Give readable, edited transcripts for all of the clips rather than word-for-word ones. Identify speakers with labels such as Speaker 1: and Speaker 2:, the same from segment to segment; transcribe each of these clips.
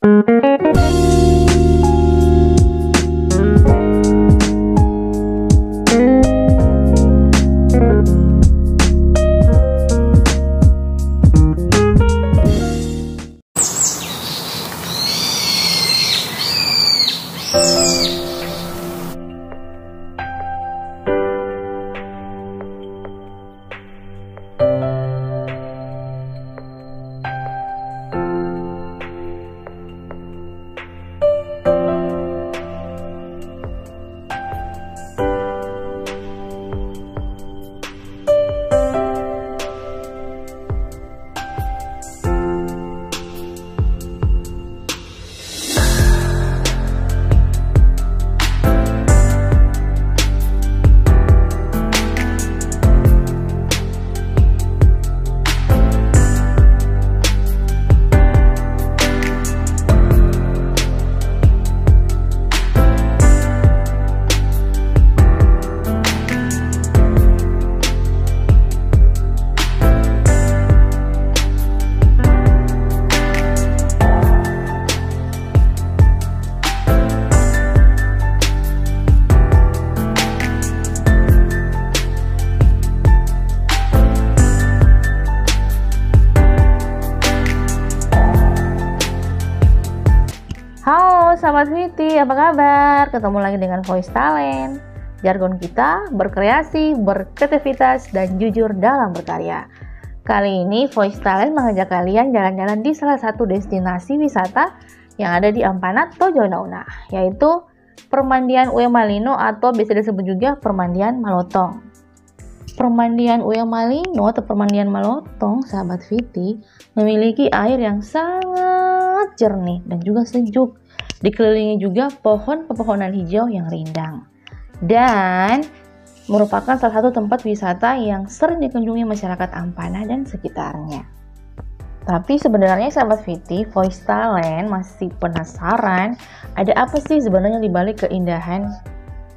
Speaker 1: Halo Sahabat Viti, apa kabar? Ketemu lagi dengan Voice Talent. Jargon kita berkreasi, berkreativitas, dan jujur dalam berkarya. Kali ini Voice Talent mengajak kalian jalan-jalan di salah satu destinasi wisata yang ada di Ampana, Tojo Nauna, yaitu Permandian Ue Malino atau biasa disebut juga Permandian Malotong. Permandian Ue Malino atau Permandian Malotong, Sahabat Viti, memiliki air yang sangat jernih dan juga sejuk. Dikelilingi juga pohon-pepohonan hijau yang rindang. Dan merupakan salah satu tempat wisata yang sering dikunjungi masyarakat Ampana dan sekitarnya. Tapi sebenarnya Sahabat Viti, Voice Talent masih penasaran ada apa sih sebenarnya dibalik keindahan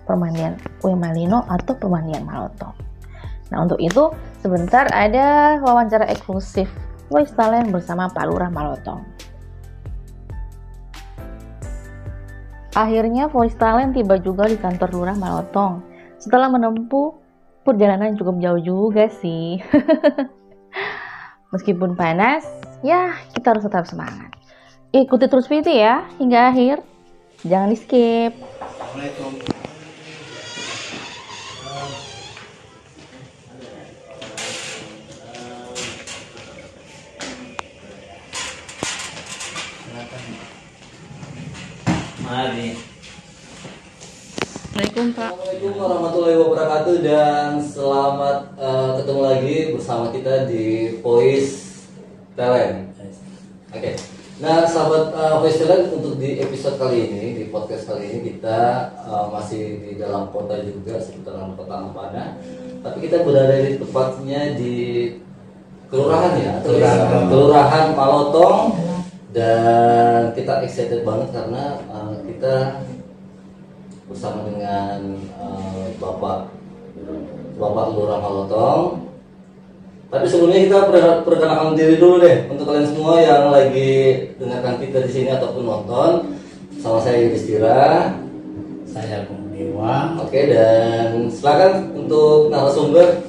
Speaker 1: Permandian Ue Malino atau Permandian Malotong. Nah, untuk itu sebentar ada wawancara eksklusif Voice Talent bersama Pak Lurah Malotong. Akhirnya Voice Talent tiba juga di kantor Lurah Malotong setelah menempuh perjalanan cukup jauh juga sih. Meskipun panas, ya kita harus tetap semangat. Ikuti terus Viti ya hingga akhir. Jangan di skip.
Speaker 2: Assalamualaikum. Mari.
Speaker 1: Assalamualaikum Pak.
Speaker 2: Assalamualaikum warahmatullahi wabarakatuh dan selamat ketemu lagi bersama kita di Voice Talent. Oke. Nah, sahabat Voice Talent, untuk di episode kali ini, di podcast kali ini kita masih di dalam kota juga, seputaran kota Ampana. Tapi kita berada di tepatnya di kelurahan ya, Kelurahan Malotong. Dan kita excited banget karena kita bersama dengan Bapak Lurah Malotong. Tapi sebelumnya kita perkenalkan diri dulu deh untuk kalian semua yang lagi dengarkan kita di sini ataupun nonton. Sama saya Yudhistira.
Speaker 3: Saya Dewa.
Speaker 2: Oke, dan silakan untuk narasumber.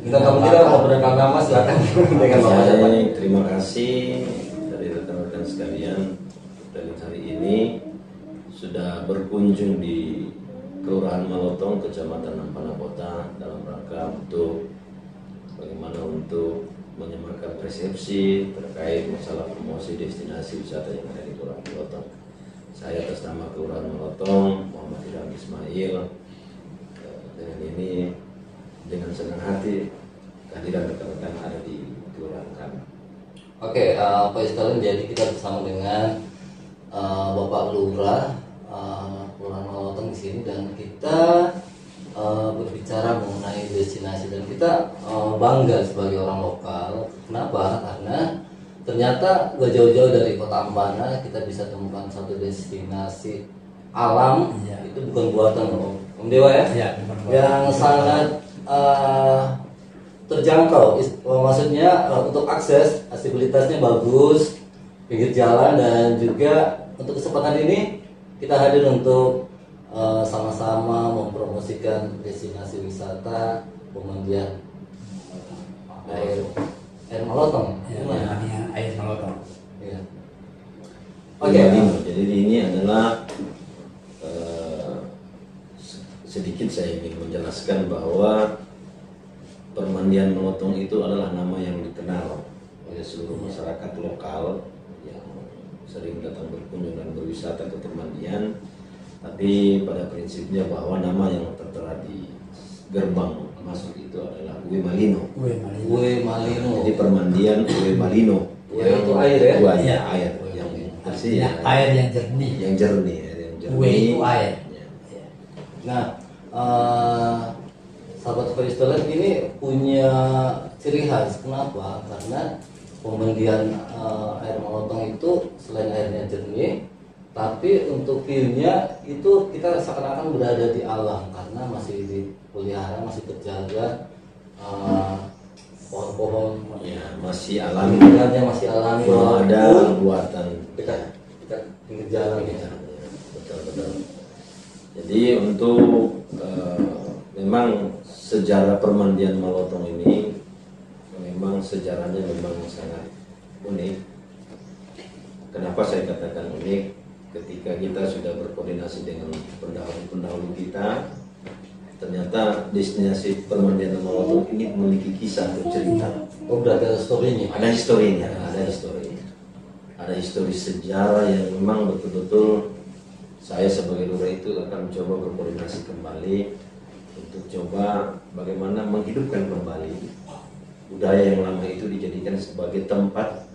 Speaker 2: Kita kamu kita mau perkenalkan nama, silakan dengan Bapak siapa.
Speaker 3: Terima kasih dari rekan-rekan sekalian dari hari ini sudah berkunjung di Kelurahan Malotong, Kecamatan Ampana Kota dalam rangka untuk bagaimana untuk menyebarkan persepsi terkait masalah promosi destinasi wisata yang ada di Kelurahan Malotong. Saya atas nama Kelurahan Malotong, Muhammad Ilham Ismail, dengan ini dengan senang hati kehadiran rekan-rekan ada di kelurahan kami.
Speaker 2: Oke, Pak Istalin, jadi kita bersama dengan Bapak Lurah Kelurahan Malotong di sini dan kita berbicara mengenai destinasi dan kita bangga sebagai orang lokal. Kenapa? Karena ternyata gak jauh-jauh dari kota Ampana kita bisa temukan satu destinasi alam, ya. Itu bukan buatan Om Dewa ya, yang sangat terjangkau, maksudnya untuk akses, aksesibilitasnya bagus pinggir jalan. Dan juga untuk kesempatan ini kita hadir untuk sama-sama mempromosikan destinasi wisata pemandian air Malotong.
Speaker 4: Air Malotong.
Speaker 2: Ya.
Speaker 3: Oke, jadi ini adalah sedikit saya ingin menjelaskan bahwa permandian Malotong itu adalah nama yang dikenal oleh seluruh masyarakat lokal yang sering datang berkunjung dan berwisata ke permandian. Tapi pada prinsipnya bahwa nama yang tertera di gerbang masuk itu adalah Uwe Malino.
Speaker 2: Uwe Malino.
Speaker 3: Jadi permandian Uwe Malino.
Speaker 2: Uwe itu air ya?
Speaker 3: Uwe,
Speaker 4: Iya.
Speaker 3: air yang bersih, ya.
Speaker 4: Air yang jernih.
Speaker 3: Yang jernih, air yang jernih.
Speaker 4: Uwe itu air.
Speaker 3: Ya.
Speaker 2: Nah, sahabat Faistalan ini punya ciri khas. Kenapa? Karena pemandian air Malotong itu selain airnya jernih, tapi untuk view-nya itu kita seakan-akan berada di alam karena masih dipelihara, masih terjaga pohon-pohon,
Speaker 3: Ya, masih alami.
Speaker 2: lingkungannya masih alami.
Speaker 3: Belum ada
Speaker 2: walaupun
Speaker 3: buatan.
Speaker 2: dekat pinggir jalan ya.
Speaker 3: Betul-betul. Jadi untuk memang sejarah permandian Malotong ini memang sejarahnya memang sangat unik. Kenapa saya katakan unik? Ketika kita sudah berkoordinasi dengan pendahulu kita, ternyata destinasi permandian Malotong ini memiliki kisah atau cerita.
Speaker 2: Oh, berarti ada story-nya.
Speaker 3: Ada historinya, ada histori sejarah yang memang betul-betul saya sebagai lurah itu akan mencoba berkoordinasi kembali untuk coba bagaimana menghidupkan kembali budaya yang lama itu dijadikan sebagai tempat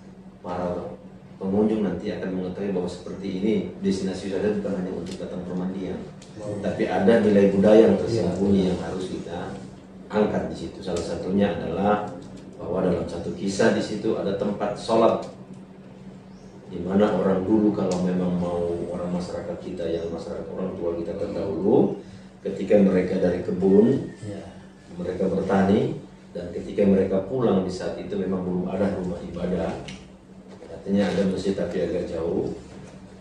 Speaker 3: para pengunjung nanti akan mengetahui bahwa seperti ini destinasi wisata bukan hanya untuk datang permandian, tapi ada nilai budaya yang tersembunyi yang harus kita angkat di situ. Salah satunya adalah bahwa dalam satu kisah di situ ada tempat sholat, di mana orang dulu kalau memang mau orang masyarakat kita yang masyarakat orang tua kita terdahulu, ketika mereka dari kebun, mereka bertani, dan ketika mereka pulang di saat itu memang belum ada rumah ibadah. Artinya ada masjid tapi agak jauh.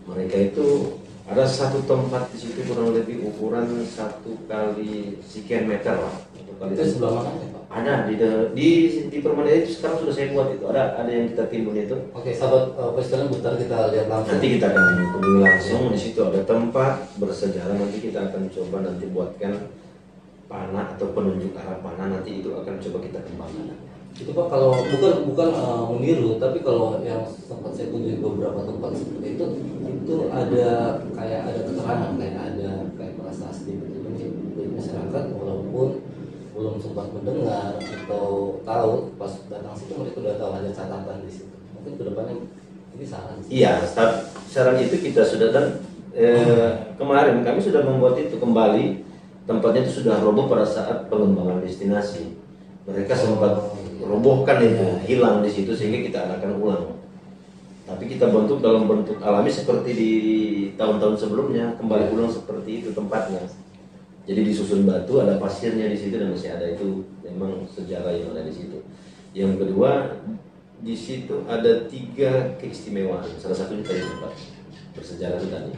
Speaker 3: Mereka itu ada satu tempat di situ kurang lebih ukuran 1 kali sekian meter lah.
Speaker 2: Itu sebelah mana ya, Pak?
Speaker 3: Ada di permandian itu sekarang sudah saya buat itu. Ada yang kita timbun itu.
Speaker 2: Oke, sahabat Faistalan, bentar kita lihat langsung.
Speaker 3: Nanti kita akan kunjungi langsung. Di situ ada tempat bersejarah. Nanti kita akan coba nanti buatkan panah atau penunjuk arah panah. Nanti itu akan coba kita kembangkan.
Speaker 2: Itu Pak, kalau bukan meniru, tapi kalau yang sempat saya kunjungi beberapa tempat seperti itu ada keterangan, kayak prasasti dari masyarakat, walaupun belum sempat mendengar atau tahu, pas datang situ mereka sudah tahu ada catatan di situ. Mungkin kedepannya ini saran.
Speaker 3: Iya, saran itu kita sudah, dan kemarin kami sudah membuat itu kembali. Tempatnya itu sudah roboh pada saat pengembangan destinasi. Mereka sempat robohkan itu, hilang di situ, sehingga kita adakan ulang. Tapi kita bentuk dalam bentuk alami seperti di tahun-tahun sebelumnya, kembali ulang seperti itu tempatnya. Jadi disusun batu, ada pasirnya di situ dan masih ada itu, memang sejarah yang ada di situ. Yang kedua, di situ ada 3 keistimewaan. Salah satunya tadi tempat bersejarah itu tadi.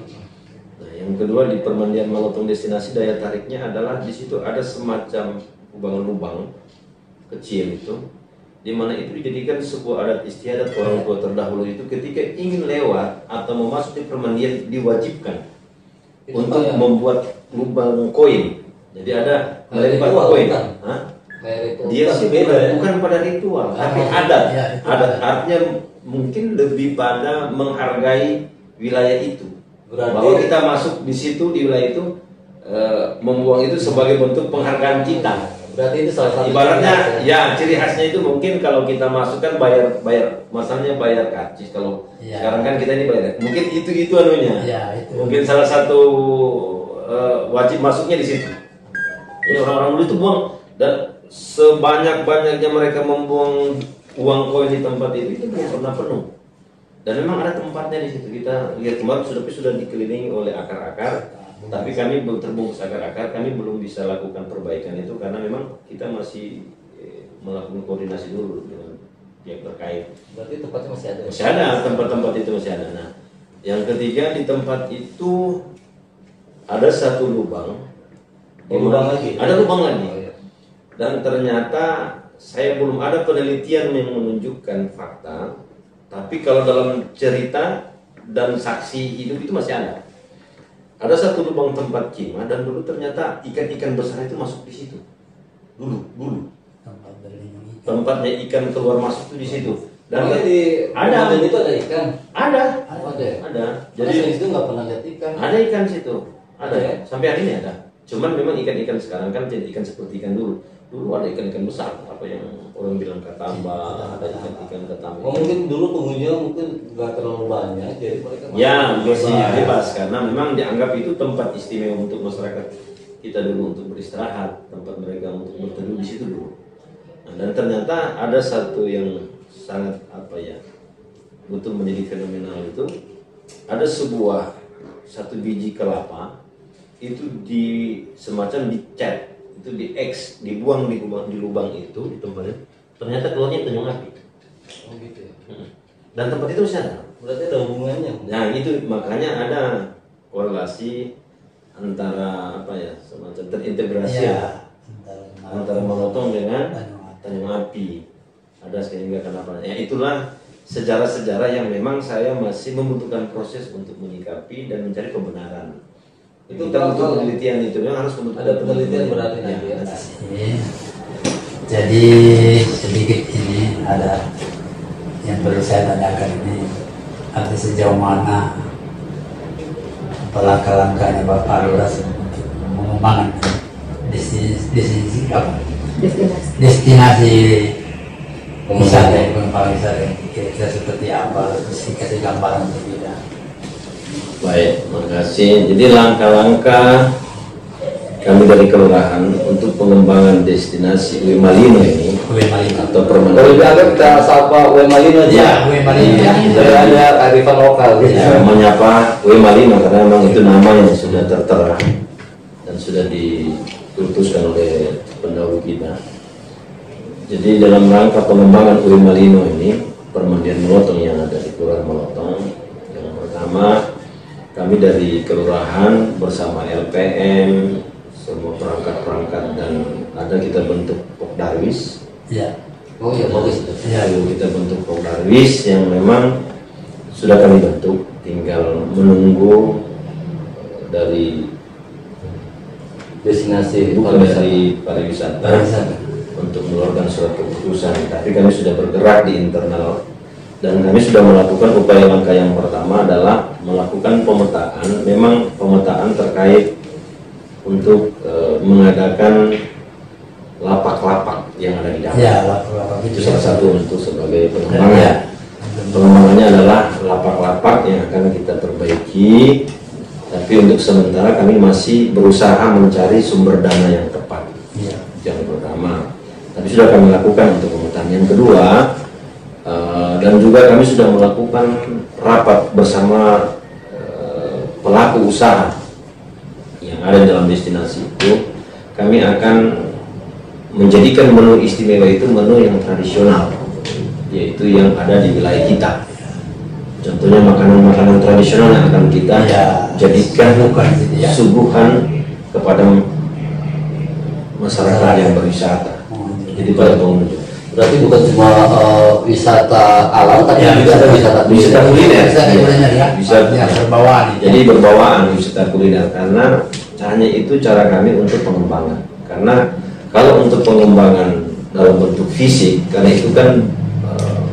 Speaker 3: Nah, yang kedua di permandian Malotong destinasi daya tariknya adalah di situ ada semacam lubang-lubang kecil itu, di mana itu dijadikan sebuah adat istiadat orang tua terdahulu itu ketika ingin lewat atau mau masuk di permandian diwajibkan
Speaker 2: Itu
Speaker 3: untuk
Speaker 2: kayak
Speaker 3: membuat lubang koin. Jadi ada melempar
Speaker 2: ritual,
Speaker 3: koin.
Speaker 2: bukan?
Speaker 3: Hah?
Speaker 2: Kayak ritual.
Speaker 3: Dia sih
Speaker 2: beda ya.
Speaker 3: bukan pada ritual, tapi
Speaker 4: Oh,
Speaker 3: adat.
Speaker 4: ya, itu
Speaker 3: Adat
Speaker 4: adat.
Speaker 3: artinya mungkin lebih pada menghargai wilayah itu.
Speaker 2: Berarti-
Speaker 3: Bahwa kita masuk di situ di wilayah itu membuang itu sebagai bentuk penghargaan kita.
Speaker 2: Berarti itu salah satu
Speaker 3: Ibaratnya
Speaker 2: ciri khas,
Speaker 3: ya ciri khasnya itu mungkin kalau kita masukkan bayar masalahnya bayar karcis, kalau
Speaker 4: Ya.
Speaker 3: sekarang kan kita ini bayar, mungkin itu anunya.
Speaker 4: Ya, itu.
Speaker 3: Mungkin salah satu wajib masuknya di situ. Ini orang-orang dulu itu buang, dan sebanyak-banyaknya mereka membuang uang koin di tempat itu belum pernah penuh. Dan memang ada tempatnya di situ. Kita lihat kemarin sudah dikelilingi oleh akar-akar. Tapi kami belum terbungkus akar-akar, kami belum bisa lakukan perbaikan itu karena memang kita masih melakukan koordinasi dulu dengan pihak terkait.
Speaker 2: Berarti tempatnya masih ada.
Speaker 3: Masih ada, tempat-tempat itu masih ada. Nah, yang ketiga di tempat itu ada satu lubang.
Speaker 2: Oh, lubang lagi?
Speaker 3: Ada lubang lagi.
Speaker 2: Oh, iya.
Speaker 3: Dan ternyata saya belum ada penelitian yang menunjukkan fakta, tapi kalau dalam cerita dan saksi hidup itu masih ada. Ada satu lubang tempat cima dan dulu ternyata ikan-ikan besar itu masuk di situ. Dulu.
Speaker 4: Tempat berlindung ikan.
Speaker 3: Tempatnya ikan keluar masuk itu di situ. Dan
Speaker 2: Dan di
Speaker 3: ada.
Speaker 2: dan itu ada ikan.
Speaker 3: Ada.
Speaker 2: Oh, ada. Ya?
Speaker 3: Ada.
Speaker 2: Jadi
Speaker 3: Jadi
Speaker 2: itu nggak pernah lihat ikan.
Speaker 3: ada ikan situ. Ada
Speaker 2: Ada ya?
Speaker 3: Sampai hari ini ada. Cuman memang ikan-ikan sekarang kan jadi ikan seperti ikan dulu. Dulu ada ikan-ikan besar, apa yang orang bilang katamba, ada ikan-ikan katamba.
Speaker 2: Oh, mungkin dulu pengunjung mungkin nggak terlalu banyak, jadi mereka
Speaker 3: Ya, masih
Speaker 2: bebas.
Speaker 3: bebas karena memang dianggap itu tempat istimewa untuk masyarakat kita dulu untuk beristirahat, tempat mereka untuk berteduh di situ dulu. Nah, dan ternyata ada satu yang sangat betul menjadi fenomenal itu, ada satu biji kelapa itu semacam dicat, itu dibuang di lubang itu di tempatnya, ternyata keluarnya tenyong api.
Speaker 2: Oh gitu ya.
Speaker 3: Dan tempat itu masih ada.
Speaker 2: Berarti ada hubungannya.
Speaker 3: Nah itu makanya ada korelasi antara semacam terintegrasi
Speaker 4: Iya.
Speaker 3: antara Malotong dengan
Speaker 4: Tanjung Api.
Speaker 3: Tanjung Api. Ada sehingga kenapa? Ya itulah sejarah-sejarah yang memang saya masih membutuhkan proses untuk menyikapi dan mencari pembenaran.
Speaker 2: Itu
Speaker 3: Kita butuh
Speaker 2: kalau-
Speaker 3: penelitian itu memang harus membutuhkan
Speaker 2: Ada penelitian berarti nanti ya.
Speaker 4: Ini, jadi sedikit ini ada yang perlu saya tanyakan ini, arti sejauh mana langkah-langkahnya Bapak Lurah untuk mengembangkan destinasi wisata, pengembangan wisata kira-kira seperti apa, terus dikasih gambaran berbeda.
Speaker 3: Baik, makasih. Jadi langkah-langkah kami dari kelurahan untuk pengembangan destinasi Uwe Malino ini
Speaker 4: Uwe Malino.
Speaker 3: atau
Speaker 2: Kalau
Speaker 3: permanent.
Speaker 2: dianggap kita sapa Uwe Malino aja.
Speaker 3: Ya,
Speaker 4: Uwe Malino.
Speaker 2: Saya ada kearifan lokal gitu.
Speaker 3: Ya, menyapa Uwe Malino karena memang itu nama yang sudah tertera dan sudah diputuskan oleh pendahulu kita. Jadi dalam rangka pengembangan Uwe Malino ini, permandian Melotong yang ada di Kelurahan Melotong, yang pertama kami dari kelurahan bersama LPM, semua perangkat-perangkat dan ada kita bentuk Pokdarwis.
Speaker 4: Ya.
Speaker 2: Oh iya bagus.
Speaker 3: Ya, kita bentuk Pokdarwis yang memang sudah kami bentuk, tinggal menunggu dari
Speaker 2: Destinasi
Speaker 3: bukan
Speaker 2: pariwisata.
Speaker 3: dari pariwisata
Speaker 4: Pariwisata.
Speaker 3: untuk mengeluarkan surat keputusan, tapi kami sudah bergerak di internal dan kami sudah melakukan upaya langkah yang pertama adalah melakukan pemetaan, memang pemetaan terkait untuk mengadakan lapak-lapak yang ada di dalam.
Speaker 4: Ya, lapak-lapak
Speaker 3: Itu salah satu untuk sebagai pengembangan.
Speaker 4: Ya.
Speaker 3: Pengembangannya adalah lapak-lapak yang akan kita perbaiki, tapi untuk sementara kami masih berusaha mencari sumber dana yang tepat.
Speaker 4: Iya.
Speaker 3: Yang pertama, tapi sudah kami lakukan untuk pemetaan. Yang kedua, dan juga kami sudah melakukan rapat bersama pelaku usaha yang ada dalam destinasi itu. Kami akan menjadikan menu istimewa itu menu yang tradisional, yaitu yang ada di wilayah kita. Contohnya makanan-makanan tradisional yang akan kita jadikan suguhan kepada masyarakat yang berwisata. Jadi pada pengunjung.
Speaker 2: Berarti bukan cuma wisata alam, tapi
Speaker 4: Ya,
Speaker 2: juga ada wisata
Speaker 3: wisata kuliner.
Speaker 4: Wisata kuliner ya.
Speaker 3: Bisa.
Speaker 4: Ya, berbawaan.
Speaker 3: Jadi berbawaan wisata kuliner karena caranya itu cara kami untuk pengembangan. Karena kalau untuk pengembangan dalam bentuk fisik, karena itu kan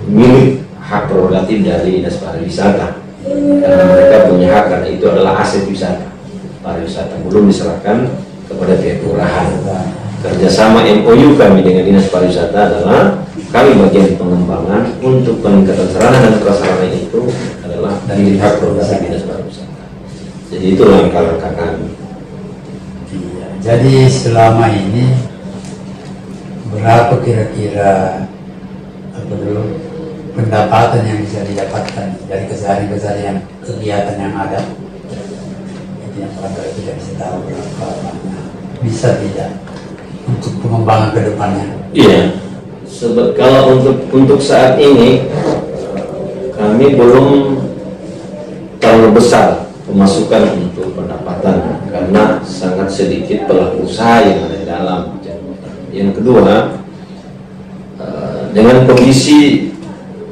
Speaker 3: milik hak prerogatif dari Dinas Pariwisata. Karena mereka punya hak karena itu adalah aset wisata pariwisata, belum diserahkan kepada pihak kelurahan. Kerjasama MOU kami dengan Dinas Pariwisata adalah kami bagian pengembangan untuk peningkatan sarana dan prasarana itu adalah dari hak prerogatif Dinas Pariwisata. Jadi itu langkah-langkah kami.
Speaker 4: Iya. Jadi selama ini berapa kira-kira pendapatan yang bisa didapatkan dari keseharian kegiatan yang ada? Itu yang barangkali tidak bisa tahu berapa banyak. Bisa tidak untuk pengembangan ke depannya?
Speaker 3: Iya, Kalau untuk saat ini kami belum terlalu besar pemasukan untuk pendapatan karena sangat sedikit pelaku usaha yang ada di dalam. Yang kedua, dengan kondisi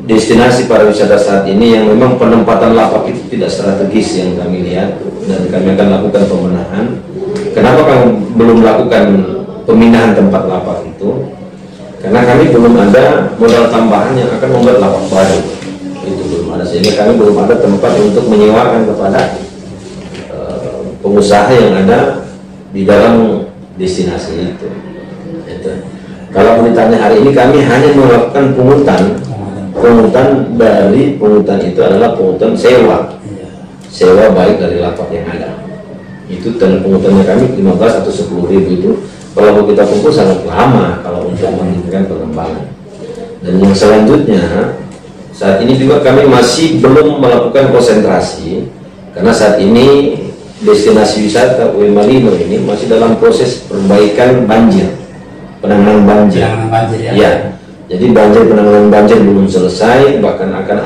Speaker 3: destinasi pariwisata saat ini yang memang penempatan lapak itu tidak strategis yang kami lihat, dan kami akan lakukan pemenahan. Kenapa kami belum melakukan pemindahan tempat lapak itu? Karena kami belum ada modal tambahan yang akan membuat lapak baru. Itu belum ada, sehingga kami belum ada tempat untuk menyewakan kepada pengusaha yang ada di dalam destinasi itu. Kalau ditanya hari ini, kami hanya melakukan pungutan dari pungutan itu adalah pungutan sewa baik dari lapak yang ada. Itu dan pungutannya kami 15 atau 10 ribu itu kalau kita kumpul sangat lama kalau untuk menghentikan pengembangan. Dan yang selanjutnya, saat ini juga kami masih belum melakukan konsentrasi karena saat ini destinasi wisata Uemalino ini masih dalam proses perbaikan banjir, penanganan banjir. Ya. Jadi penanganan banjir belum selesai, bahkan akan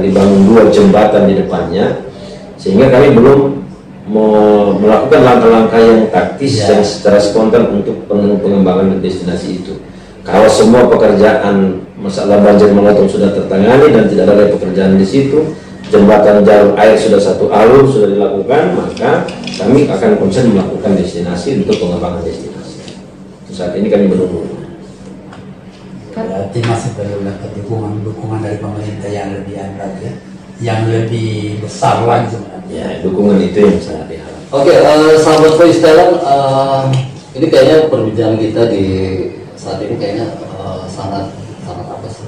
Speaker 3: dibangun 2 jembatan di depannya, sehingga kami belum melakukan langkah-langkah yang taktis yang secara spontan untuk pengembangan destinasi itu. Kalau semua pekerjaan masalah banjir melotong sudah tertangani dan tidak ada pekerjaan di situ, jembatan jalur air sudah satu alur sudah dilakukan, maka kami akan konsen melakukan destinasi untuk pengembangan destinasi. Saat ini kami menunggu.
Speaker 4: Berarti masih perlu dukungan dari pemerintah yang lebih berat ya, yang lebih besar lagi sebenarnya.
Speaker 3: Ya, dukungan itu yang sangat diharapkan.
Speaker 2: Oke, sahabat Voice Talent, ini kayaknya perbincangan kita di saat ini kayaknya sangat apa sih?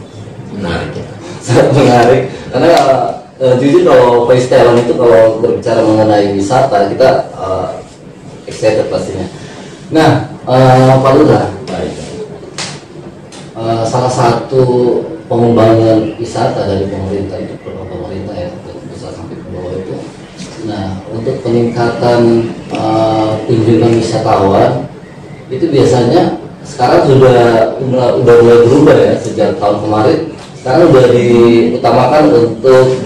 Speaker 3: Menarik ya.
Speaker 2: Sangat menarik, karena jujur kalau Voice Talent itu kalau berbicara mengenai wisata kita excited pastinya. Nah, Pak Lurah, salah satu pengembangan wisata dari pemerintah itu program pemerintah ya, bisa sampai ke bawah itu. Nah, untuk peningkatan kunjungan wisatawan itu biasanya sekarang sudah mulai berubah ya sejak tahun kemarin. Sekarang sudah diutamakan untuk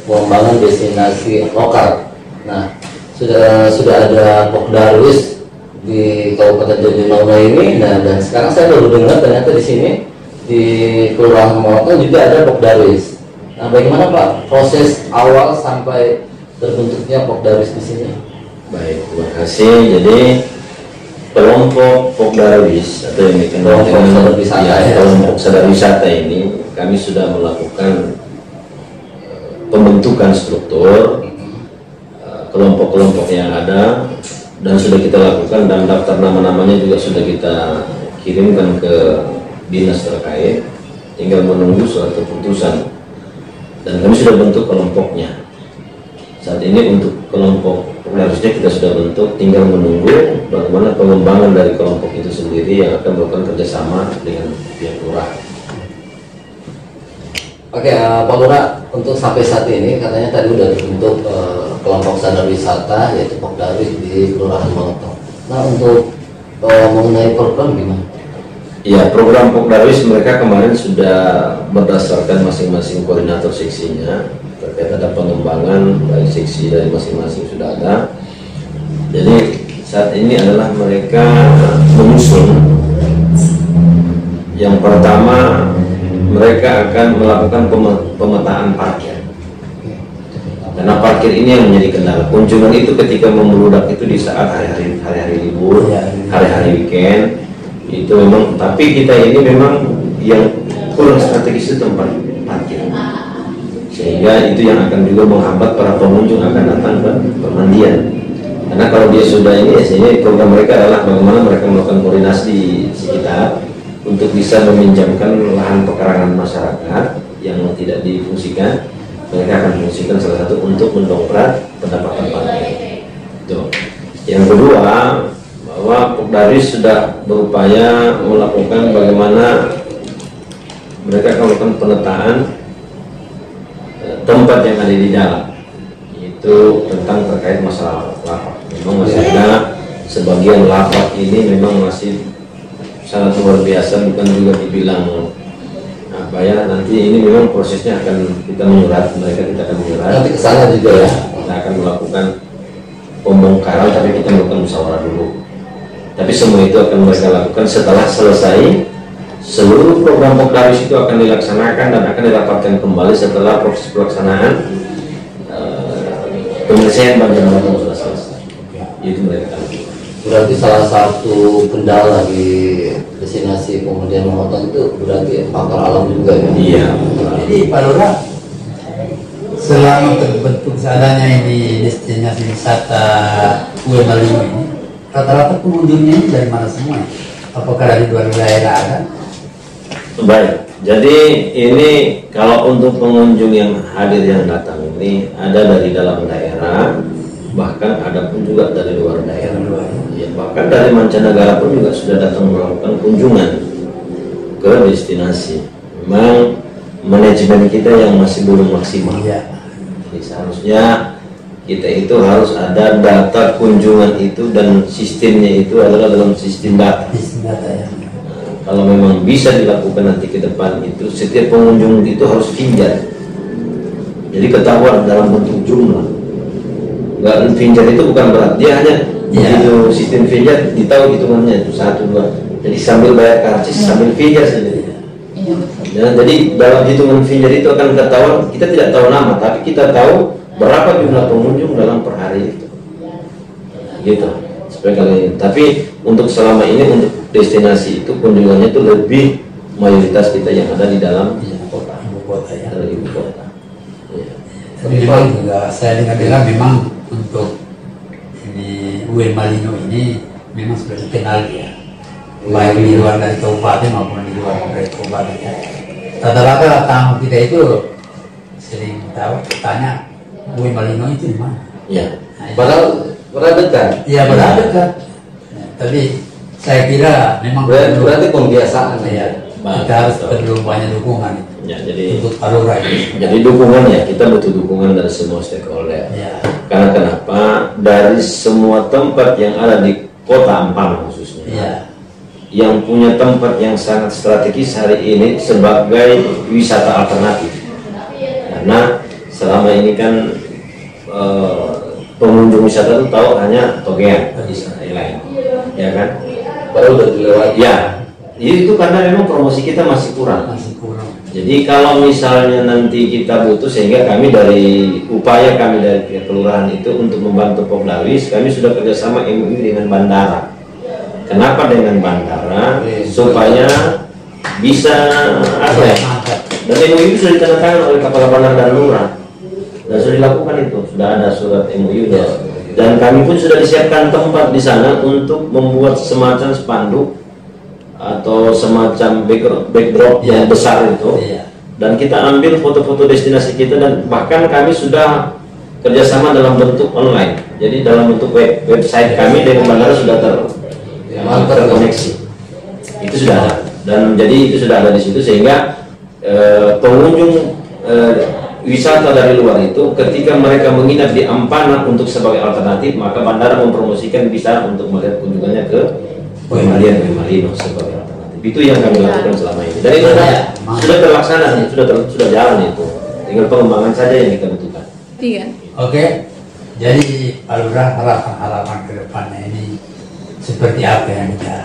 Speaker 2: pengembangan destinasi lokal. Nah, sudah ada Pokdarwis di Kabupaten Jatinangor ini. Nah, dan sekarang saya baru dengar ternyata di sini di Kelurahan Molotong juga ada Pokdarwis. Nah, bagaimana Pak proses awal sampai terbentuknya Pokdarwis di sini?
Speaker 3: Baik, terima kasih. Jadi kelompok Pokdarwis atau yang dikenal dengan kelompok sadar wisata ini, kami sudah melakukan pembentukan struktur kelompok-kelompok yang ada dan sudah kita lakukan, dan daftar nama-namanya juga sudah kita kirimkan ke dinas terkait, tinggal menunggu suatu keputusan, dan kami sudah bentuk kelompoknya. Saat ini untuk kelompok harusnya kita sudah bentuk, tinggal menunggu bagaimana pengembangan dari kelompok itu sendiri yang akan melakukan kerjasama dengan pihak lurah.
Speaker 2: Oke, Pak Lurah, untuk sampai saat ini katanya tadi udah terbentuk kelompok sadar wisata yaitu Pokdarwis di Kelurahan Molotong. Nah, untuk mengenai program gimana?
Speaker 3: Ya, program Pokdarwis mereka kemarin sudah berdasarkan masing-masing koordinator seksinya terkait ada pengembangan baik seksi dari masing-masing sudah ada. Jadi saat ini adalah mereka menyusun. Yang pertama mereka akan melakukan pemetaan parkir, karena parkir ini yang menjadi kendala. Kunjungan itu ketika memeludak itu di saat hari-hari libur, hari-hari weekend itu memang. Tapi kita ini memang yang kurang strategis itu tempat parkir, sehingga itu yang akan juga menghambat para pengunjung akan datang ke pemandian. Karena kalau dia sudah ini, sehingga program mereka adalah bagaimana mereka melakukan koordinasi di sekitar untuk bisa meminjamkan lahan pekarangan masyarakat yang tidak difungsikan. Mereka akan fungsikan salah satu untuk mendongkrak pendapatan parkir. Itu. Yang kedua, bahwa Pokdarwis sudah berupaya melakukan bagaimana mereka akan melakukan penataan tempat yang ada di dalam, itu tentang terkait masalah lapak. Memang masih ada sebagian lapak ini memang masih sangat luar biasa, bukan juga dibilang apa ya, nanti ini memang prosesnya akan kita menyurat, kita akan menyurat.
Speaker 2: Nanti kesana juga ya.
Speaker 3: Kita akan melakukan pembongkaran, tapi kita melakukan musyawarah dulu. Tapi semua itu akan mereka lakukan setelah selesai seluruh program Pokdawis itu akan dilaksanakan dan akan dirapatkan kembali setelah proses pelaksanaan penyelesaian banjir Malotong sudah selesai. Itu mereka.
Speaker 2: Berarti salah satu kendala di destinasi pemudian Malotong itu berarti faktor alam juga ya?
Speaker 3: Iya.
Speaker 4: Jadi Pak Lurah, selama terbentuk seadanya di destinasi wisata Kue Malino ini, rata-rata pengunjungnya ini dari mana semua? Apakah dari luar daerah ada?
Speaker 3: Baik, jadi ini kalau untuk pengunjung yang hadir yang datang ini ada dari dalam daerah, bahkan ada pun juga dari luar daerah. Ya, bahkan dari mancanegara pun juga sudah datang melakukan kunjungan ke destinasi. Memang manajemen kita yang masih belum maksimal.
Speaker 4: Iya.
Speaker 3: Jadi seharusnya kita itu harus ada data kunjungan itu dan sistemnya itu adalah dalam sistem data.
Speaker 4: Sistem data ya.
Speaker 3: Kalau memang bisa dilakukan nanti ke depan itu setiap pengunjung itu harus finjar. Jadi ketahuan dalam bentuk jumlah. Enggak, finjar itu bukan berat, dia hanya begitu sistem finjar ditahu hitungannya itu 1, 2. Jadi sambil bayar karcis sambil finjar saja. Ya, jadi dalam hitungan finjar itu akan ketahuan, kita tidak tahu nama, tapi kita tahu berapa jumlah pengunjung dalam per hari itu. Gitu. Tapi untuk selama ini untuk destinasi itu kunjungannya itu lebih mayoritas kita yang ada di dalam
Speaker 4: ibu kota ya.
Speaker 3: Dari ibu kota. Ya.
Speaker 4: Tapi memang juga saya dengar memang untuk ini Kue Malino ini memang sudah dikenal ya, baik di luar dari kabupaten maupun di luar dari kabupaten ya. Rata-rata tamu kita itu sering tahu tanya Kue Malino itu di mana?
Speaker 3: Ya.
Speaker 2: Padahal dekat.
Speaker 4: Iya dekat. Ya, tapi saya kira memang
Speaker 2: berarti pembiasaan
Speaker 4: ya. Kita harus perlu banyak dukungan
Speaker 3: Ya, jadi
Speaker 4: untuk Pak Lurah ini.
Speaker 3: Jadi dukungan ya, kita butuh dukungan dari semua stakeholder.
Speaker 4: Ya.
Speaker 3: Karena kenapa? Dari semua tempat yang ada di Kota Ampana khususnya,
Speaker 4: Ya.
Speaker 3: yang punya tempat yang sangat strategis hari ini sebagai wisata alternatif. Karena selama ini kan pengunjung wisata itu tahu hanya Togean, lain, ya kan?
Speaker 2: Padahal udah dilewati.
Speaker 3: Ya, itu karena memang promosi kita masih kurang.
Speaker 4: Masih kurang.
Speaker 3: Jadi kalau misalnya nanti kita butuh, sehingga kami dari upaya kami dari pihak kelurahan itu untuk membantu Pokdawis, kami sudah kerjasama MOU dengan bandara. Kenapa dengan bandara? Supaya bisa apa ya? Dan MOU itu sudah ditandatangani oleh kepala bandar dan lurah. Dan sudah dilakukan itu, sudah ada surat MOU-nya. Dan kami pun sudah disiapkan tempat di sana untuk membuat semacam spanduk atau semacam backdrop yang besar itu. Dan kita ambil foto-foto destinasi kita, dan bahkan kami sudah kerjasama dalam bentuk online. Jadi dalam bentuk website kami dengan bandara sudah terkoneksi. Itu sudah ada, dan jadi itu sudah ada di situ, sehingga pengunjung wisata dari luar itu ketika mereka menginap di Ampana untuk sebagai alternatif, maka bandara mempromosikan bisa untuk melihat kunjungannya ke Kue Malino sebagai alternatif. Itu yang kami lakukan selama ini. Dan itu sudah terlaksana, sudah jalan itu. Tinggal pengembangan saja yang kita butuhkan.
Speaker 4: Oke. Jadi Pak Lurah, harapan ke depannya ini seperti apa yang kita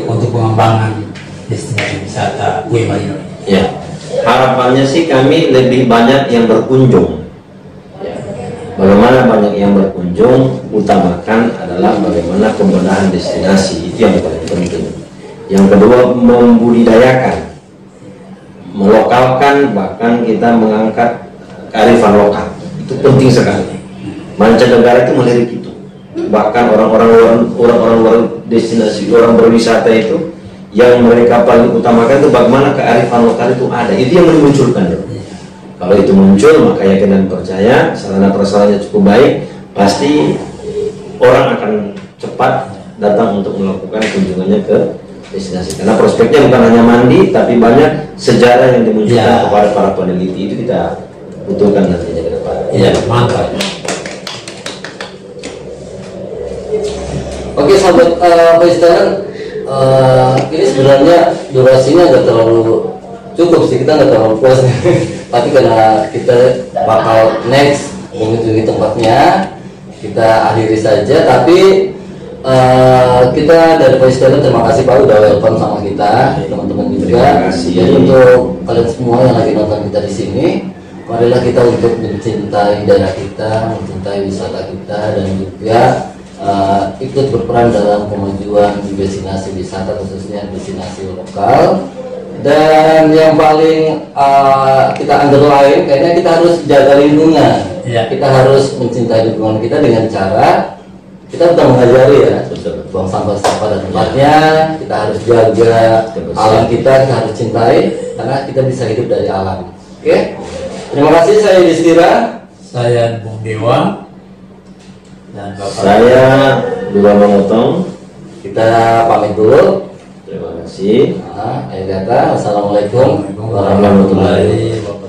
Speaker 4: untuk pengembangan destinasi wisata Kue Malino ini?
Speaker 3: Ya, harapannya sih kami lebih banyak yang berkunjung. Bagaimana banyak yang berkunjung, utamakan adalah bagaimana pembenahan destinasi, itu yang paling penting. Yang kedua, membudidayakan, melokalkan, bahkan kita mengangkat kearifan lokal. Itu penting sekali. Mancanegara itu melirik itu. Bahkan orang-orang luar destinasi, orang berwisata itu, yang mereka paling utamakan itu bagaimana kearifan lokal itu ada. Itu yang memunculkan. Kalau itu muncul, maka yakin dan percaya sarana prasarannya cukup baik, pasti orang akan cepat datang untuk melakukan kunjungannya ke destinasi. Karena prospeknya bukan hanya mandi, tapi banyak sejarah yang dimunculkan kepada para peneliti. Itu kita butuhkan nantinya ke depan.
Speaker 4: Iya, mantap.
Speaker 2: Oke, sahabat Voice Talent, ini sebenarnya durasinya nggak terlalu cukup sih, kita nggak terlalu puas. Tapi karena kita bakal next mengunjungi tempatnya, kita akhiri saja. Tapi kita dari Voice Talent terima kasih Pak udah welcome sama kita, teman-teman juga. Jadi untuk kalian semua yang lagi nonton kita di sini, marilah kita untuk mencintai daerah kita, mencintai wisata kita, dan juga ikut berperan dalam kemajuan di destinasi wisata, khususnya destinasi lokal. Dan yang paling kita underline, kayaknya kita harus jaga lingkungan. Kita harus mencintai lingkungan kita dengan cara kita udah mengajari ya, buang sampah pada tempatnya. Kita harus jaga alam kita harus cintai, karena kita bisa hidup dari alam. Oke? Terima kasih, saya Yudhistira.
Speaker 4: Saya Bung Dewa. Dan Bapak
Speaker 3: Saya Dua Motong.
Speaker 2: Kita pamit dulu.
Speaker 3: Terima kasih.
Speaker 2: Akhir kata, wassalamualaikum
Speaker 4: warahmatullahi wabarakatuh.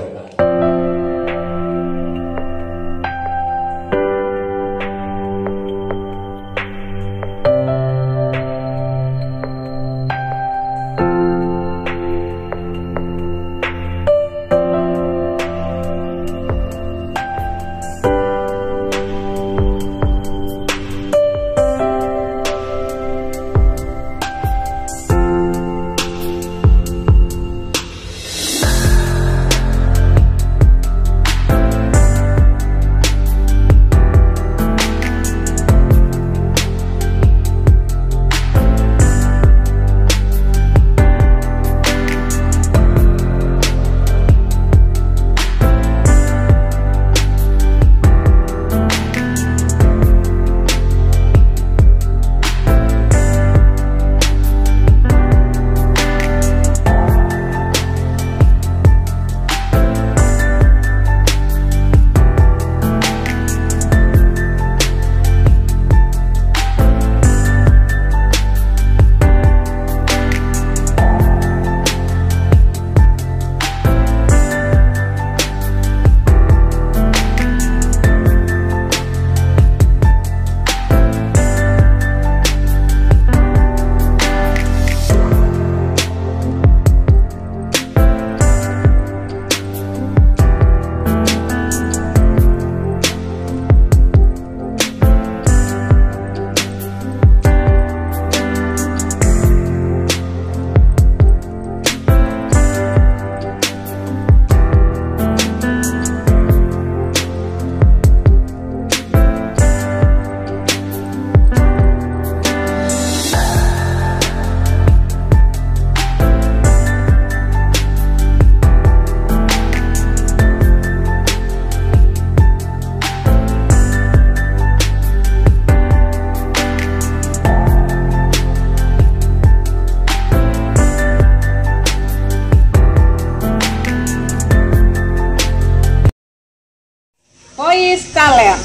Speaker 5: Voice Talent.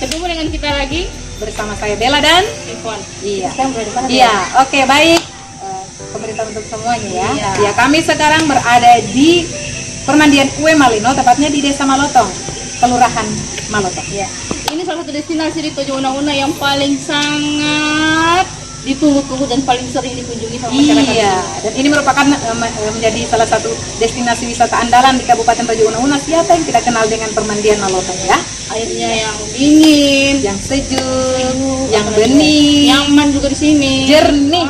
Speaker 1: Ketemu dengan kita lagi
Speaker 5: Bersama saya Bella dan
Speaker 1: Ivon.
Speaker 5: Iya.
Speaker 1: Sekarang berada di mana?
Speaker 5: Iya, oke baik. Pemerintah untuk semuanya ya.
Speaker 1: Iya.
Speaker 5: Ya, kami sekarang berada di Permandian Kue Malino, tepatnya di Desa Malotong, Kelurahan Malotong.
Speaker 1: Iya. Ini salah satu destinasi di Tojo Una-Una yang paling sangat ditunggu-tunggu dan paling sering dikunjungi sama masyarakat.
Speaker 5: Iya, dan ini merupakan menjadi salah satu destinasi wisata andalan di Kabupaten Tojo Una-Una. Siapa yang tidak kenal dengan Permandian Malotong ya?
Speaker 1: Airnya yang dingin,
Speaker 5: Yang sejuk, yang bening,
Speaker 1: nyaman juga di sini.
Speaker 5: jernih.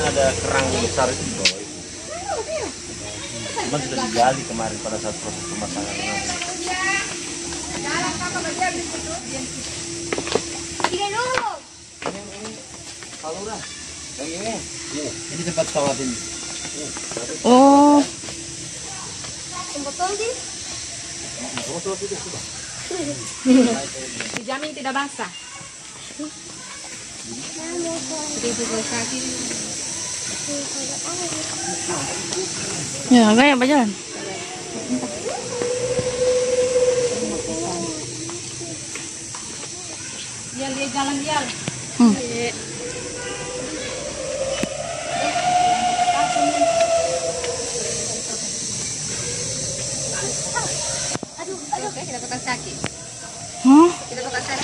Speaker 3: ada kerang besar itu di bawah itu. Cuma sudah digali kemarin pada saat proses pemasangan.
Speaker 4: Ini tempat pesawat ini.
Speaker 1: Oh,
Speaker 5: Dijamin tidak basah.
Speaker 1: ya gaya apa jalan?
Speaker 5: Dia jalan dia. Kita potong kaki. Kita potong kaki.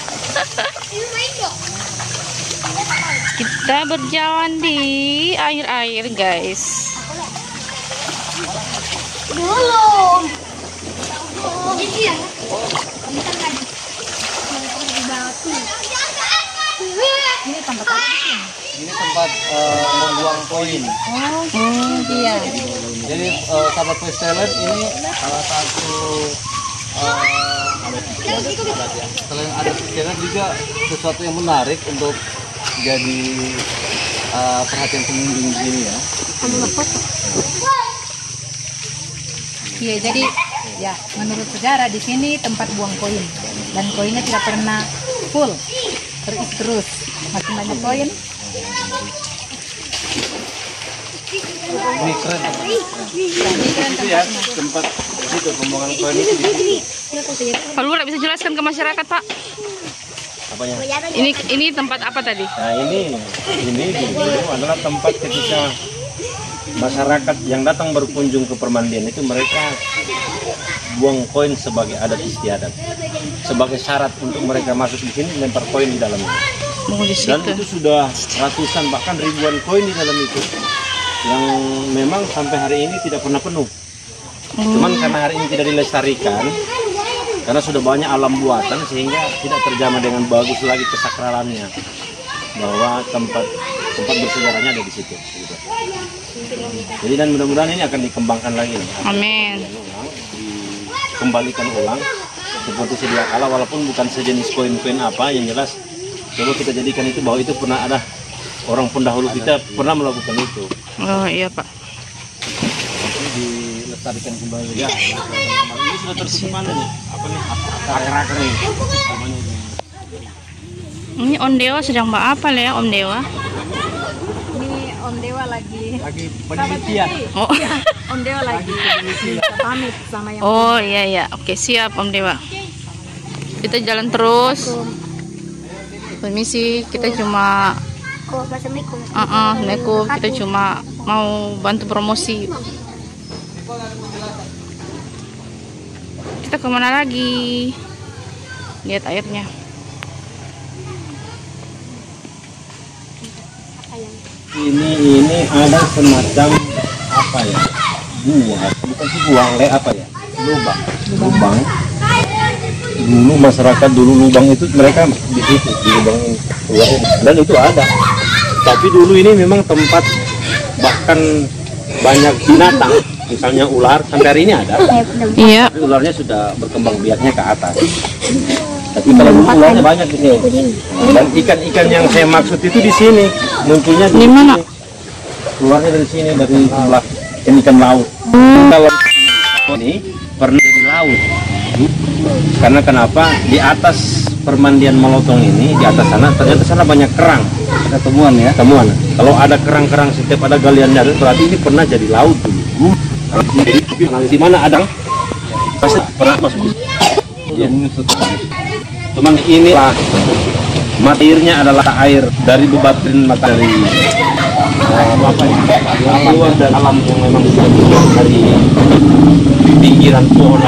Speaker 1: Kita berjalan di air-air, guys.
Speaker 5: Ini tempat apa?
Speaker 2: Ini tempat membuang koin.
Speaker 5: Iya.
Speaker 2: Jadi sahabat Voice Talent ini salah satu selain ada pikiran juga sesuatu yang menarik untuk jadi perhatian pengunjung di sini ya.
Speaker 5: Iya, jadi ya menurut sejarah di sini tempat buang koin dan koinnya tidak pernah full, terus makin banyak koin.
Speaker 2: Ini keren.
Speaker 3: Itu ya tempat itu pembuangan koin itu.
Speaker 1: Pak Lurah bisa jelaskan ke masyarakat, Pak?
Speaker 3: Apanya?
Speaker 1: Ini tempat apa tadi?
Speaker 3: Nah ini dulu adalah tempat ketika masyarakat yang datang berkunjung ke permandian itu mereka buang koin sebagai adat istiadat, sebagai syarat untuk mereka masuk di sini lempar koin di dalamnya. Dan itu sudah ratusan bahkan ribuan koin di dalam itu yang memang sampai hari ini tidak pernah penuh. Cuman karena hari ini tidak dilestarikan, karena sudah banyak alam buatan sehingga tidak terjamah dengan bagus lagi kesakralannya, bahwa tempat bersejarahnya ada di situ. Gitu. Jadi dan mudah-mudahan ini akan dikembangkan lagi.
Speaker 1: Amin.
Speaker 3: Dikembalikan ulang seperti sedia kala, walaupun bukan sejenis koin-koin apa, yang jelas coba kita jadikan itu bahwa itu pernah ada orang pendahulu kita pernah melakukan itu.
Speaker 1: Oh iya, Pak.
Speaker 2: Dilestarikan kembali.
Speaker 3: Ya. Ini sudah tertutup mana nih? Apa nih? Akar-akar nih.
Speaker 1: Ini Om Dewa sedang apa ya, Om Dewa?
Speaker 5: Ini Om Dewa lagi
Speaker 3: Penelitian.
Speaker 1: Oh.
Speaker 5: Om Dewa lagi pamit sama yang
Speaker 1: Oh iya. Oke, siap Om Dewa. Kita jalan terus. Permisi, kita cuma Assalamualaikum. Kita cuma mau bantu promosi. Kita kemana lagi? Lihat airnya.
Speaker 3: Ini ada semacam apa ya? Bukan sih buang apa ya? Lubang. Dulu masyarakat lubang itu mereka di situ di lubang ini. Dan itu ada. Tapi dulu ini memang tempat bahkan banyak binatang, misalnya ular, sampai hari ini ada.
Speaker 1: Iya.
Speaker 3: Tapi ularnya sudah berkembang biaknya ke atas. Tapi kalau dulu ularnya banyak di sini. Dan ikan-ikan yang saya maksud itu di sini, munculnya di
Speaker 1: mana?
Speaker 3: sini. Keluarnya dari sini, dari sebelah ikan laut. Kalau ini pernah jadi laut. Karena kenapa? Di atas permandian Malotong ini, di atas sana ternyata sana banyak kerang. Ada temuan ya? Temuan. Kalau ada kerang-kerang setiap ada galian darat, berarti ini pernah jadi laut dulu. Di mana ada? Pasti pernah masuk. Ya. Cuman ini lah mata airnya adalah air dari bebatrin matahari apa ya? Keluar dari alam yang memang sudah keluar dari pinggiran pohon.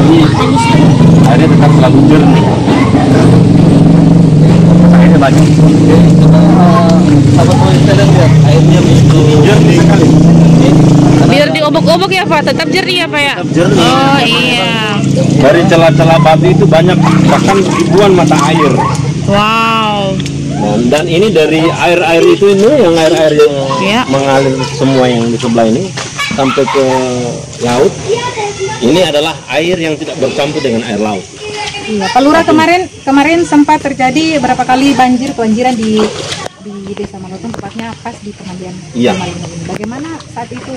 Speaker 3: Jadi airnya tetap selalu jernih. Airnya banyak.
Speaker 2: Sahabat Voice Talent lihat airnya begitu
Speaker 3: Jernih sekali.
Speaker 1: Biar diobok-obok ya, Pak. Tetap jernih ya, Pak ya?
Speaker 3: Tetap jernih.
Speaker 1: Oh iya.
Speaker 3: Dari celah-celah batu itu banyak bahkan ribuan mata air.
Speaker 1: Wow.
Speaker 3: Dan ini dari air-air itu yang air-air yang
Speaker 5: Iya.
Speaker 3: mengalir semua yang di sebelah ini sampai ke laut. Ini adalah air yang tidak bercampur dengan air laut.
Speaker 5: Iya, Pak Lurah, kemarin sempat terjadi berapa kali kebanjiran di Desa Malotong, tepatnya pas di pemandian
Speaker 3: Iya.
Speaker 5: Malino ini. Bagaimana saat itu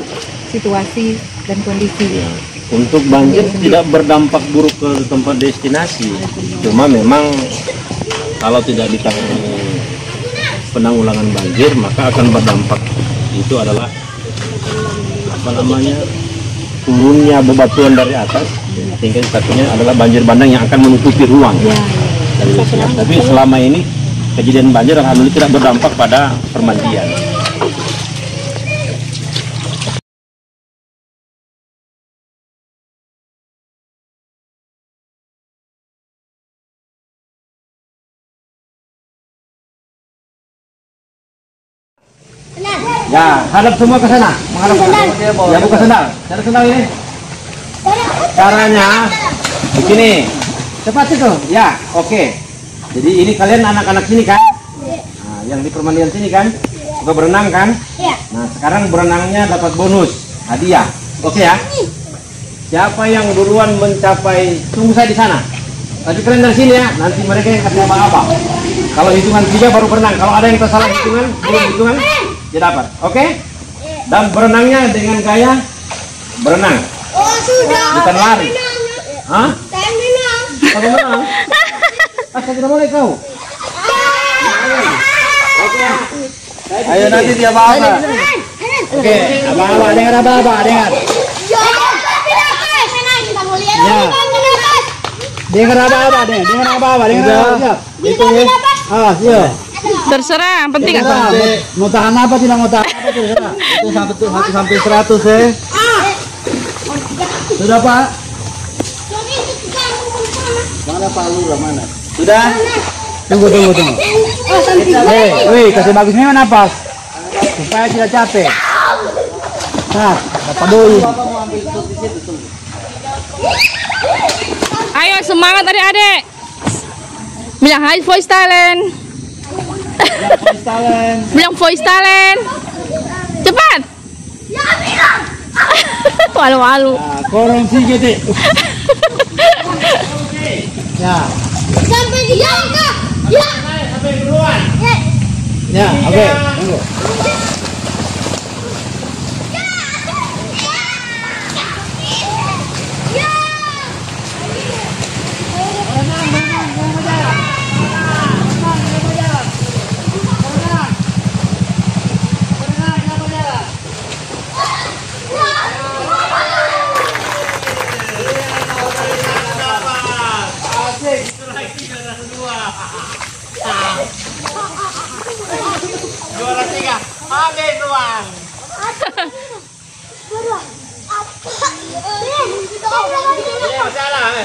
Speaker 5: situasi dan kondisi?
Speaker 3: Ya, untuk banjir tidak berdampak buruk ke tempat destinasi. Cuma memang kalau tidak ditangani penanggulangan banjir maka akan berdampak. Itu adalah turunnya bebatuan dari atas, sehingga satunya adalah banjir bandang yang akan menutupi ruang dari destinasi. Tapi selama ini kejadian banjir alhamdulillah tidak berdampak pada permandian. Ya, hadap semua ke sana. Menghadap ke sana. Ya, buka sendal. Cara sendal ini. Caranya begini. Cepat itu. Ya, oke. Jadi ini kalian anak-anak sini kan? Nah, yang di permandian sini kan? Suka berenang kan? Nah, sekarang berenangnya dapat bonus hadiah. Oke ya? Siapa yang duluan mencapai, tunggu saya di sana. Tapi kalian dari sini ya, nanti mereka yang kasih apa-apa. Kalau hitungan 3 baru berenang. Kalau ada yang tersalah hitungan, belum hitungan, dia dapat. Oke? Dan berenangnya dengan gaya berenang.
Speaker 6: Oh sudah.
Speaker 3: Bukan lari. Hah?
Speaker 6: Saya menang.
Speaker 3: Kamu menang? Asal tidak boleh kau. Ayo nanti dia apa-apa. Oke, apa-apa, dengar apa-apa, dengar. Ya. Dengar apa-apa, dengar apa-apa, dengar apa-apa. Itu ya. Ah, iya.
Speaker 1: Terserah, yang penting
Speaker 3: Mau tahan apa tidak mau tahan apa terserah. Itu sampai 100 ya. Sudah Pak? Mana Pak Lurah mana? Sudah? Tunggu. Wih, kasih bagus ini napas. Supaya tidak capek. Nah, dapat dulu.
Speaker 1: Ayo semangat adik-adik. Bilang hai voice talent. Bilang voice talent. Cepat. Malu-malu.
Speaker 3: Nah, korong sedikit. Ya.
Speaker 6: Sampai di jangka. Ya.
Speaker 3: Sampai duluan. Ya, oke. Tunggu. Juara 3, habis uang. Iya, salah.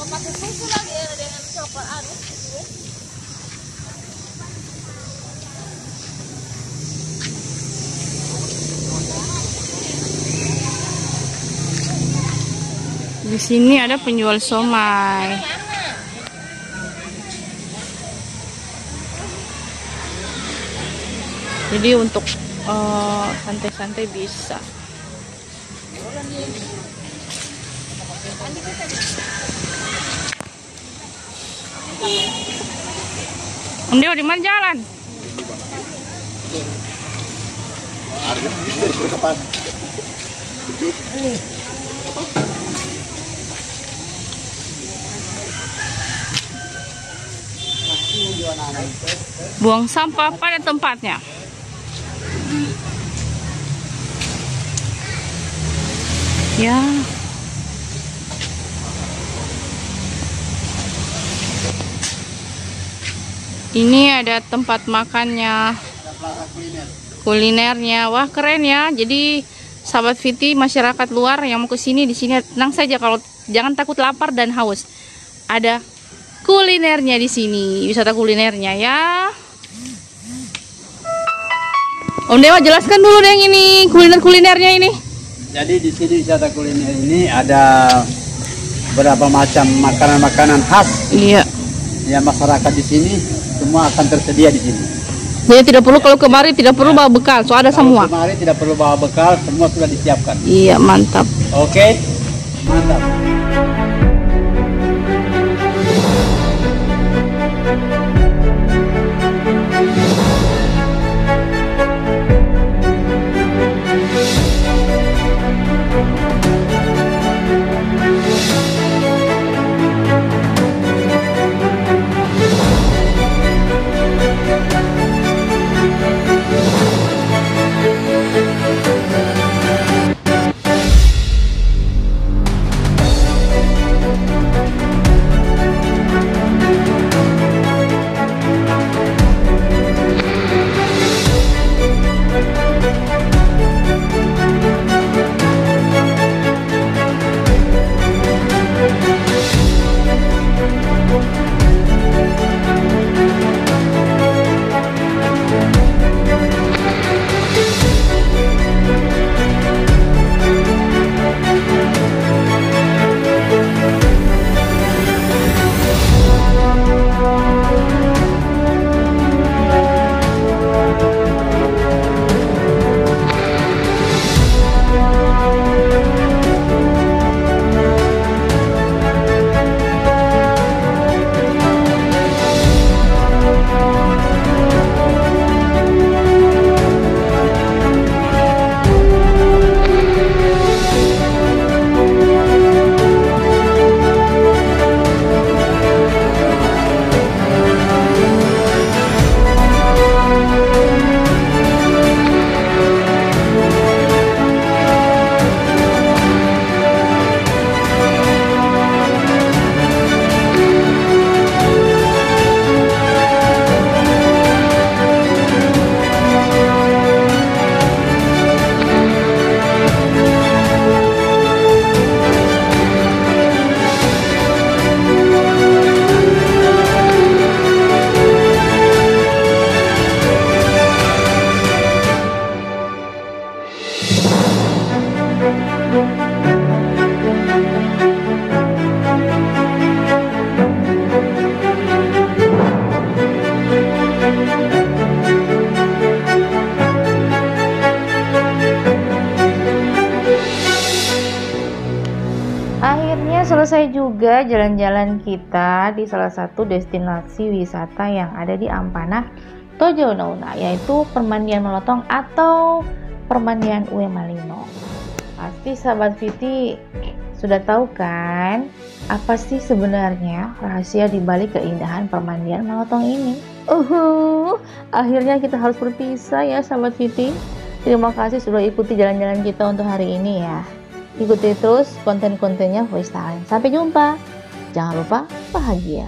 Speaker 6: pakai susu lagi ya dengan coklat anu.
Speaker 1: Di sini ada penjual somai. Jadi untuk santai-santai bisa. Dia di mana jalan? Buang sampah pada tempatnya. Ya. Ini ada tempat makannya, kulinernya. Wah, keren ya. Jadi sahabat Viti, masyarakat luar yang mau ke sini, di sini tenang saja, kalau jangan takut lapar dan haus. Ada kulinernya di sini, wisata kulinernya ya. Om Dewa, jelaskan dulu deh yang ini kuliner-kulinernya ini.
Speaker 4: Jadi di sini wisata kuliner ini ada beberapa macam makanan-makanan khas.
Speaker 1: Iya.
Speaker 4: Ya, masyarakat di sini semua akan tersedia di sini.
Speaker 1: Jadi tidak perlu, kalau kemari tidak perlu bawa bekal, so ada semua.
Speaker 4: Kemarin tidak perlu bawa bekal, semua sudah disiapkan.
Speaker 1: Iya, mantap.
Speaker 4: Oke, mantap.
Speaker 1: Akhirnya selesai juga jalan-jalan kita di salah satu destinasi wisata yang ada di Ampana, Tojo Nauna, yaitu Permandian Melotong atau Permandian Uwe Malino. Pasti sahabat Viti sudah tahu kan apa sih sebenarnya rahasia di balik keindahan Permandian Melotong ini? Akhirnya kita harus berpisah ya sahabat Viti. Terima kasih sudah ikuti jalan-jalan kita untuk hari ini ya. Ikuti terus konten-kontennya Voice Talent. Sampai jumpa. Jangan lupa bahagia.